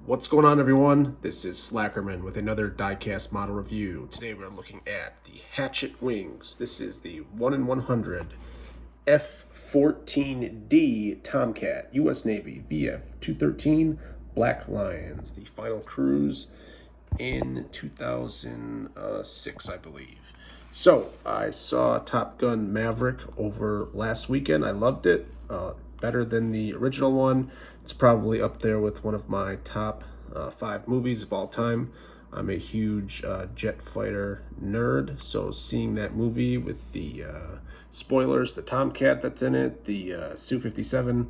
What's going on, everyone? This is Slackerman with another diecast model review. Today we're looking at the Hachette Wings. This is the 1 in 100 F-14D Tomcat, U.S. Navy, VF-213 Black Lions. The final cruise in 2006, I believe. So, I saw Top Gun Maverick over last weekend. I loved it. Better than the original one. It's probably up there with one of my top 5 movies of all time. I'm a huge jet fighter nerd, so seeing that movie with the spoilers, the Tomcat that's in it, the Su-57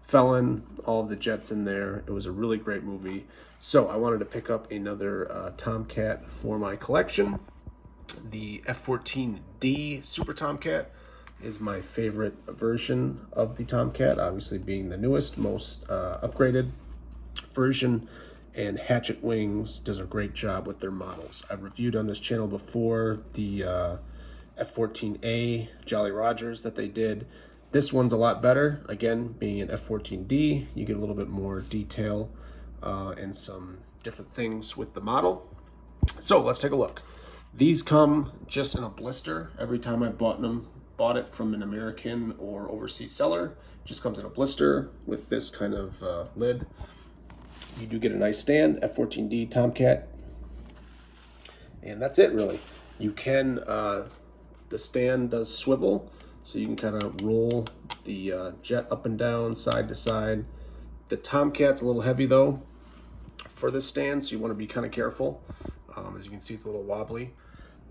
Felon, all of the jets in there, it was a really great movie. So I wanted to pick up another Tomcat for my collection. The F-14D Super Tomcat is my favorite version of the Tomcat, obviously being the newest, most upgraded version, and Hachette Wings does a great job with their models. I've reviewed on this channel before the F-14A Jolly Rogers that they did. This one's a lot better. Again, being an F-14D, you get a little bit more detail and some different things with the model. So let's take a look. These come just in a blister. Every time I've bought it from an American or overseas seller, it just comes in a blister with this kind of lid. You do get a nice stand, F-14D Tomcat, and that's it really. You can, the stand does swivel, so you can kind of roll the jet up and down, side to side. The Tomcat's a little heavy though for this stand, so you want to be kind of careful. As you can see, it's a little wobbly.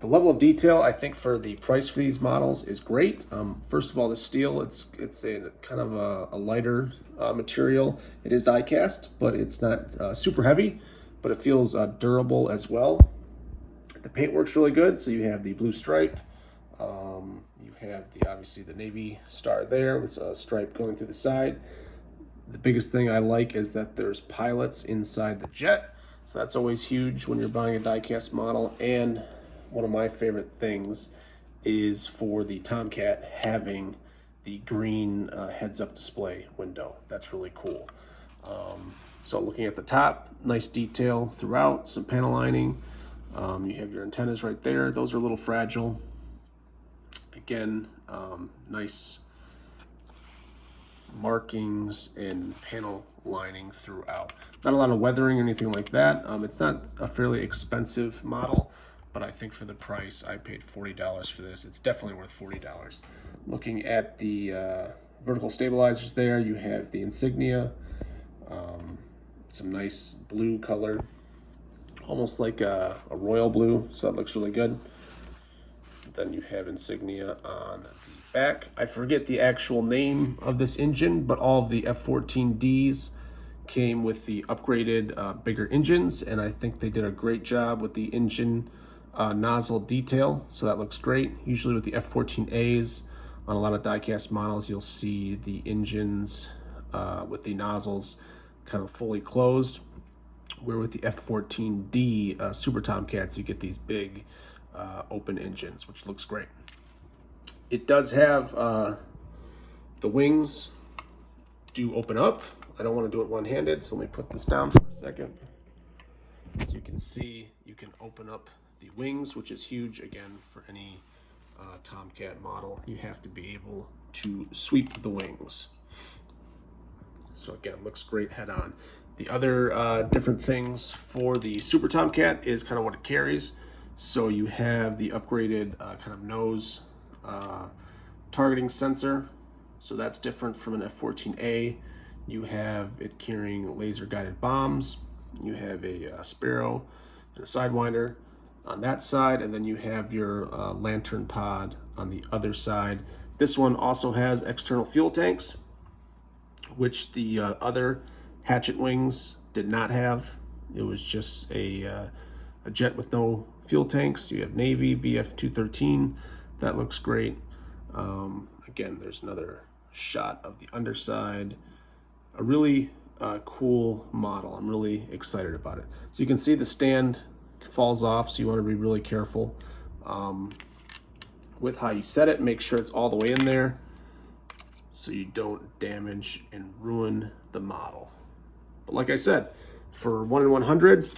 The level of detail, I think, for the price for these models is great. First of all, the steel, it's a kind of a lighter material. It is die cast, but it's not super heavy, but it feels durable as well. The paint works really good, so you have the blue stripe. You have obviously the Navy star there with a stripe going through the side. The biggest thing I like is that there's pilots inside the jet, so that's always huge when you're buying a die-cast model. And one of my favorite things is for the Tomcat having the green heads-up display window. That's really cool. So looking at the top, nice detail throughout, some panel lining. You have your antennas right there. Those are a little fragile. Again, nice markings and panel lining throughout. Not a lot of weathering or anything like that. It's not a fairly expensive model, but I think for the price, I paid $40 for this. It's definitely worth $40. Looking at the vertical stabilizers there, you have the insignia, some nice blue color, almost like a royal blue, so that looks really good. Then you have insignia on the back. I forget the actual name of this engine, but all of the F-14Ds came with the upgraded bigger engines, and I think they did a great job with the engine nozzle detail, so that looks great. Usually with the F-14As, on a lot of die-cast models, you'll see the engines with the nozzles kind of fully closed, where with the F-14D Super Tomcats, you get these big open engines, which looks great. It does have the wings do open up. I don't want to do it one-handed, so let me put this down for a second. As you can see, you can open up the wings, which is huge. Again, for any Tomcat model, you have to be able to sweep the wings. So again, looks great head on. The other different things for the Super Tomcat is kind of what it carries. So you have the upgraded kind of nose targeting sensor. So that's different from an F-14A. You have it carrying laser guided bombs. You have a Sparrow and a Sidewinder on that side, and then you have your lantern pod on the other side. This one also has external fuel tanks, which the other Hachette Wings did not have. It was just a jet with no fuel tanks. You have Navy, VF-213. That looks great. Again, there's another shot of the underside. A really cool model. I'm really excited about it. So you can see the stand falls off, so you want to be really careful with how you set it. Make sure it's all the way in there so you don't damage and ruin the model. But like I said, for 1 in 100.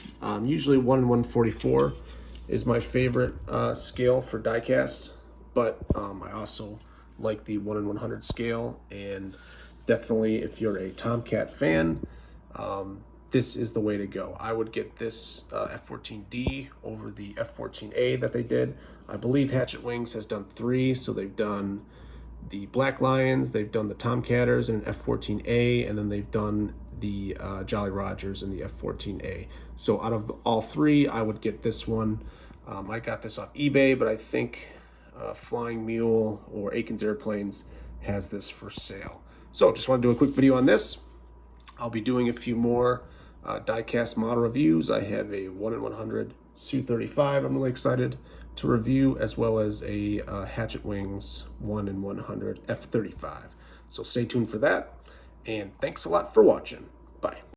Usually 1 in 144 is my favorite scale for diecast, but I also like the 1 in 100 scale, and definitely if you're a Tomcat fan, this is the way to go. I would get this F-14D over the F-14A that they did. I believe Hachette Wings has done 3, so they've done the Black Lions, they've done the Tomcatters and an F-14A, and then they've done the Jolly Rogers and the F-14A. So out of all 3, I would get this one. I got this off eBay, but I think Flying Mule or Aiken's Airplanes has this for sale. So just want to do a quick video on this. I'll be doing a few more diecast model reviews. I have a 1 in 100 Su-35 I'm really excited to review, as well as a Hachette Wings 1 in 100 F-35. So stay tuned for that, and thanks a lot for watching. Bye.